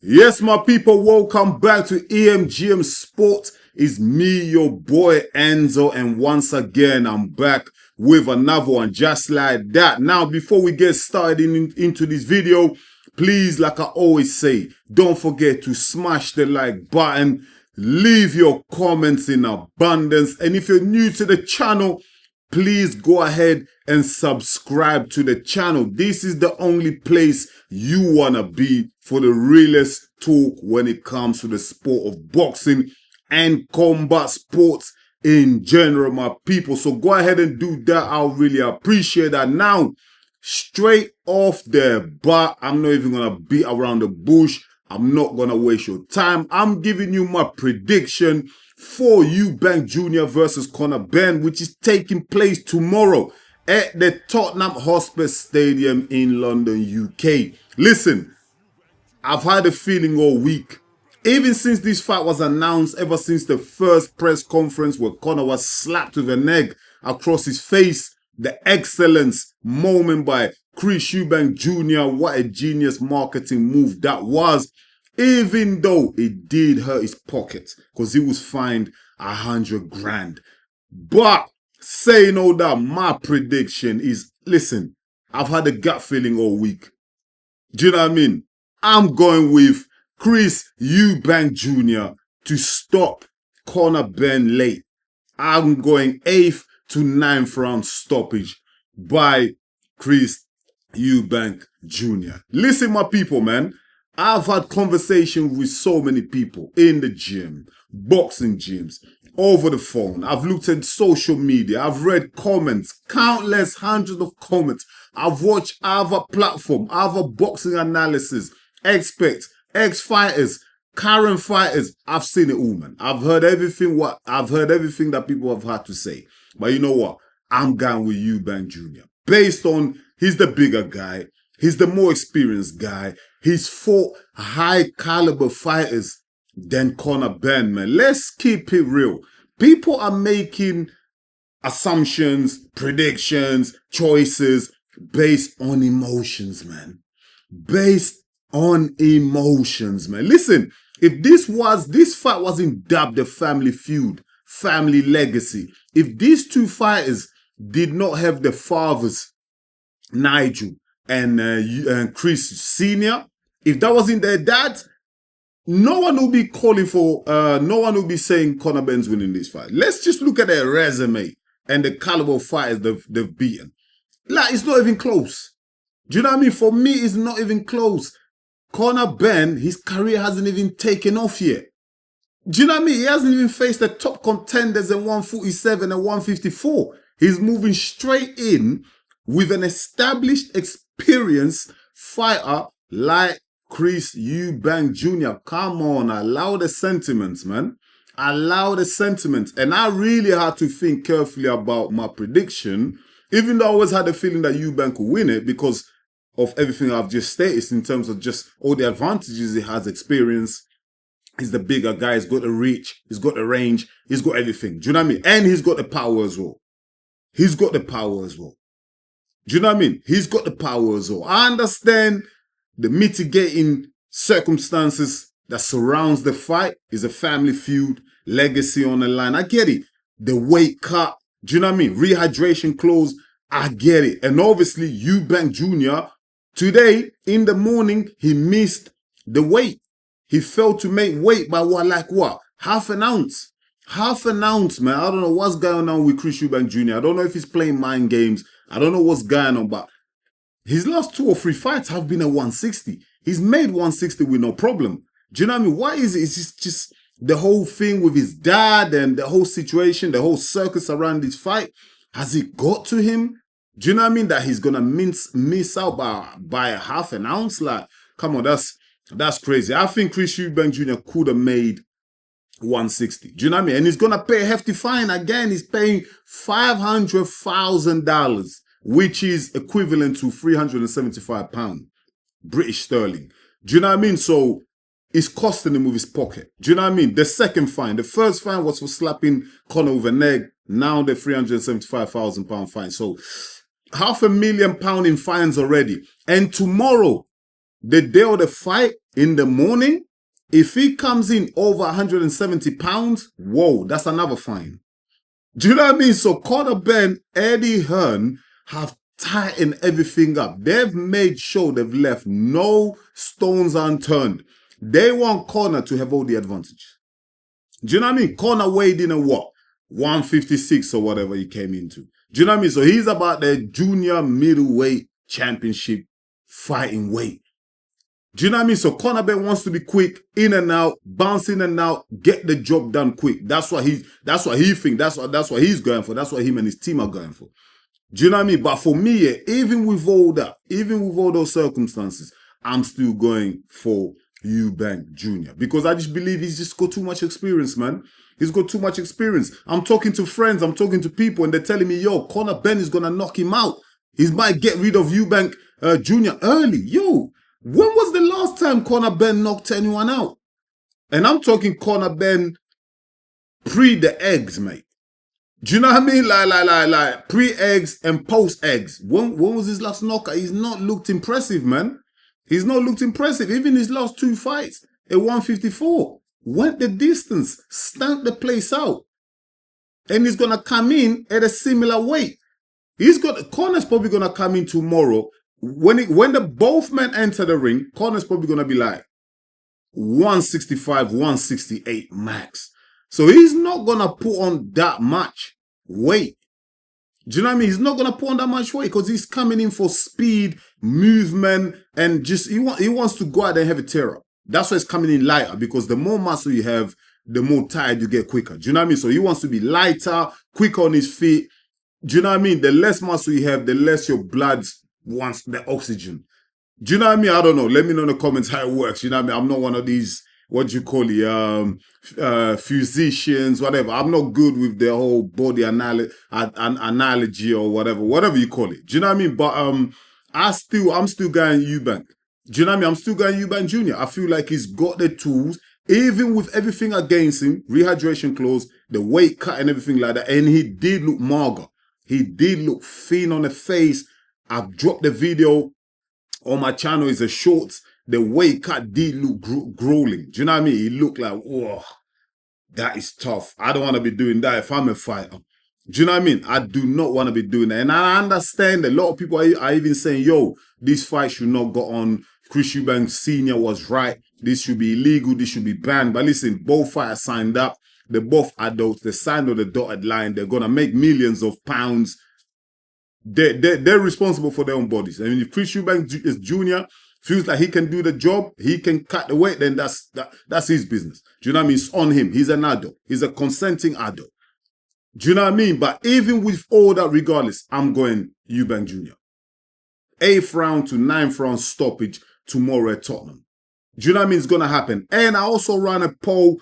Yes, my people, welcome back to EMGM Sports. It's me, your boy Enzo, and once again, I'm back with another one just like that. Now, before we get started into this video, please, like I always say, don't forget to smash the like button, leave your comments in abundance, and if you're new to the channel, please go ahead and subscribe to the channel. This is the only place you want to be for the realest talk when it comes to the sport of boxing and combat sports in general, my people. So go ahead and do that. I'll really appreciate that. Now, straight off the bat, I'm not even going to beat around the bush. I'm not going to waste your time. I'm giving you my prediction for Eubank Jr. versus CONOR BENN, which is taking place tomorrow at the Tottenham Hotspurs Stadium in London, UK. Listen, I've had a feeling all week, even since this fight was announced, ever since the first press conference where Conor was slapped with an egg across his face, the excellence moment by Chris Eubank Jr., what a genius marketing move that was, even though it did hurt his pocket because he was fined 100 grand. But saying all that, my prediction is, listen, I've had a gut feeling all week. Do you know what I mean? I'm going with Chris Eubank Jr. to stop CONOR BENN late. I'm going 8th to 9th round stoppage by Chris Eubank Jr. Listen, my people, man. I've had conversations with so many people in the gym, boxing gyms, over the phone. I've looked at social media. I've read comments, countless hundreds of comments. I've watched other platforms, other boxing analysis, experts, ex-fighters, current fighters. I've seen it all, man. I've heard everything that people have had to say. But you know what? I'm going with Eubank Jr. Based on he's the bigger guy. He's the more experienced guy. He's fought high caliber fighters than CONOR BENN, man. Let's keep it real. People are making assumptions, predictions, choices based on emotions, man. Based on emotions, man. Listen, if this fight wasn't dubbed the family feud, family legacy, if these two fighters did not have the fathers, Nigel and Chris Sr., if that wasn't their dad, no one will be calling for, no one will be saying CONOR BENN's winning this fight. Let's just look at their resume and the caliber of fighters they've beaten. Like, it's not even close. Do you know what I mean? For me, it's not even close. CONOR BENN, his career hasn't even taken off yet. Do you know what I mean? He hasn't even faced the top contenders at 147 and 154. He's moving straight in with an established, experienced fighter like Chris Eubank Jr. Come on, allow the sentiments, man. Allow the sentiments. And I really had to think carefully about my prediction, even though I always had a feeling that Eubank would win it because of everything I've just stated in terms of just all the advantages he has, experience. He's the bigger guy. He's got the reach. He's got the range. He's got everything. Do you know what I mean? And he's got the power as well. He's got the power as well. Do you know what I mean? He's got the power as well. I understand the mitigating circumstances that surrounds the fight is a family feud, legacy on the line. I get it. The weight cut. Do you know what I mean? Rehydration clause. I get it. And obviously, Eubank Jr., today in the morning, he missed the weight. He failed to make weight by what? Half an ounce. Half an ounce, man. I don't know what's going on with Chris Eubank Jr. I don't know if he's playing mind games. I don't know what's going on, but his last 2 or 3 fights have been at 160. He's made 160 with no problem. Do you know what I mean? Why is it? It's just the whole thing with his dad and the whole situation, the whole circus around this fight. Has it got to him? Do you know what I mean? That he's going to miss out by a half an ounce? Like, come on, that's crazy. I think Chris Eubank Jr. could have made 160. Do you know what I mean? And he's going to pay a hefty fine. Again, he's paying $500,000, which is equivalent to £375 British sterling. Do you know what I mean? So it's costing him with his pocket. Do you know what I mean? The second fine, the first fine was for slapping Conor with an egg. Now the £375,000 fine. So £500,000 in fines already. And tomorrow, the day of the fight, in the morning, if he comes in over 170 pounds, whoa, that's another fine. Do you know what I mean? So Conor Benn, Eddie Hearn have tightened everything up. They've made sure they've left no stones unturned. They want Conor to have all the advantage. Do you know what I mean? Conor weighed in at what? 156 or whatever he came into. Do you know what I mean? So he's about the junior middleweight championship fighting weight. Do you know what I mean? So Conor Benn wants to be quick, in and out, bounce in and out, get the job done quick. That's what he thinks. That's what he's going for. That's what him and his team are going for. Do you know what I mean? But for me, yeah, even with all that, even with all those circumstances, I'm still going for Eubank Jr. because I just believe he's just got too much experience, man. He's got too much experience. I'm talking to friends, I'm talking to people, and they're telling me, yo, Conor Benn is going to knock him out. He might get rid of Eubank Jr. early. Yo, when was the last time Conor Benn knocked anyone out? And I'm talking Conor Benn pre the eggs, mate. Do you know what I mean? Like pre-eggs and post-eggs. When was his last knockout? He's not looked impressive, man. He's not looked impressive. Even his last 2 fights at 154. Went the distance. Stamped the place out. And he's going to come in at a similar weight. Conor's probably going to come in tomorrow. When the both men enter the ring, Conor's probably going to be like 165, 168 max. So he's not going to put on that much weight. Do you know what I mean? He's not going to put on that much weight because he's coming in for speed, movement, and just he wants to go out there and have a tear up. That's why he's coming in lighter, because the more muscle you have, the more tired you get quicker. Do you know what I mean? So he wants to be lighter, quicker on his feet. Do you know what I mean? The less muscle you have, the less your blood wants the oxygen. Do you know what I mean? I don't know. Let me know in the comments how it works. You know what I mean? I'm not one of these, what do you call it, physicians, whatever. I'm not good with the whole body analogy or whatever you call it. Do you know what I mean? But I'm still going Eubank. Do you know what I mean? I'm still going Eubank Jr. I feel like he's got the tools, even with everything against him, rehydration clause, the weight cut and everything like that. And he did look mager. He did look thin on the face. I've dropped the video on my channel. It's a shorts. The weight cut did look grueling. Do you know what I mean? He looked like, whoa, that is tough. I don't want to be doing that if I'm a fighter. Do you know what I mean? I do not want to be doing that. And I understand a lot of people are even saying, yo, this fight should not go on. Chris Eubank Sr. was right. This should be illegal. This should be banned. But listen, both fighters signed up. They're both adults. They signed on the dotted line. They're going to make millions of pounds. They're responsible for their own bodies. I mean, if Chris Eubank is Jr. feels like he can do the job, he can cut the weight, then that's his business. Do you know what I mean? It's on him. He's an adult. He's a consenting adult. Do you know what I mean? But even with all that, regardless, I'm going Eubank Jr. 8th round to 9th round stoppage tomorrow at Tottenham. Do you know what I mean? It's going to happen. And I also ran a poll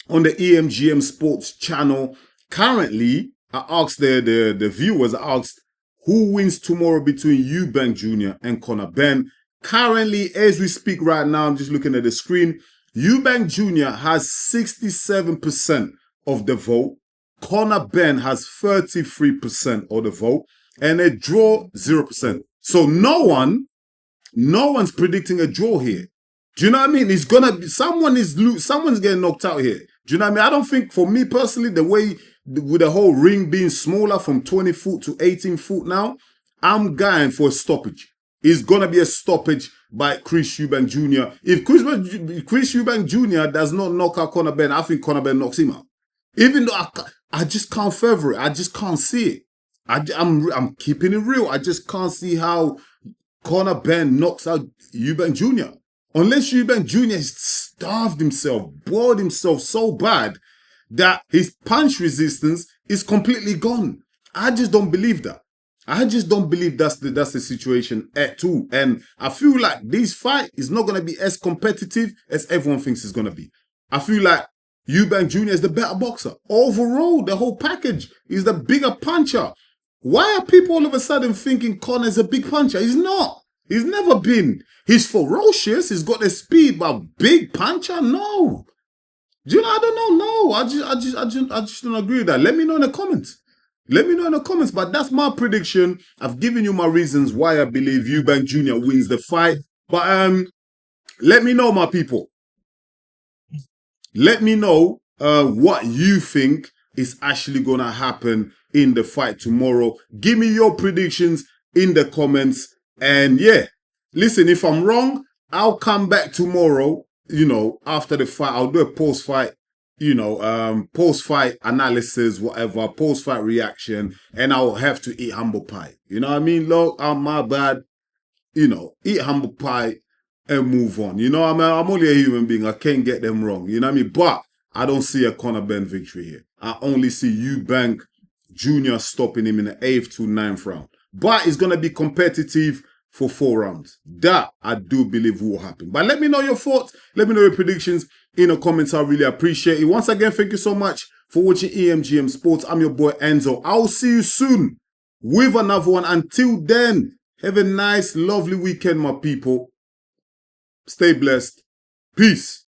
on the EMGM Sports channel. Currently, I asked the viewers, I asked who wins tomorrow between Eubank Jr. and Conor Benn. Currently, as we speak right now, I'm just looking at the screen, Eubank Jr. has 67% of the vote. Conor Benn has 33% of the vote. And a draw, 0%. So no one's predicting a draw here. Do you know what I mean? It's gonna be, someone's getting knocked out here. Do you know what I mean? I don't think, for me personally, the way, with the whole ring being smaller from 20 foot to 18 foot now, I'm going for a stoppage. It's gonna be a stoppage by Chris Eubank Jr. If Chris Eubank Jr. does not knock out Conor Benn, I think Conor Benn knocks him out. Even though I just can't favor it. I just can't see it. I'm keeping it real. I just can't see how Conor Benn knocks out Eubank Jr. Unless Eubank Jr. has starved himself, bored himself so bad that his punch resistance is completely gone. I just don't believe that. I just don't believe that's the situation at all. And I feel like this fight is not going to be as competitive as everyone thinks it's going to be. I feel like Eubank Jr. is the better boxer. Overall, the whole package is the bigger puncher. Why are people all of a sudden thinking Conor is a big puncher? He's not. He's never been. He's ferocious. He's got the speed, but big puncher? No. Do you know? I don't know. No, I just don't agree with that. Let me know in the comments. Let me know in the comments. But that's my prediction. I've given you my reasons why I believe Eubank Jr. wins the fight. But Let me know, my people. Let me know what you think is actually going to happen in the fight tomorrow. Give me your predictions in the comments. And yeah, listen, if I'm wrong, I'll come back tomorrow, after the fight. I'll do a post-fight, post-fight analysis, whatever, post-fight reaction, and I'll have to eat humble pie. You know what I mean? Look, my bad. Eat humble pie and move on. I'm only a human being. I can't get them wrong. You know what I mean? But I don't see a CONOR BENN victory here. I only see Eubank Jr. stopping him in the 8th to 9th round. But it's going to be competitive for 4 rounds. That I do believe will happen. But let me know your thoughts. Let me know your predictions in the comments. I really appreciate it. Once again, thank you so much for watching EMGM Sports. I'm your boy Enzo. I'll see you soon with another one. Until then, have a nice, lovely weekend, my people. Stay blessed. Peace.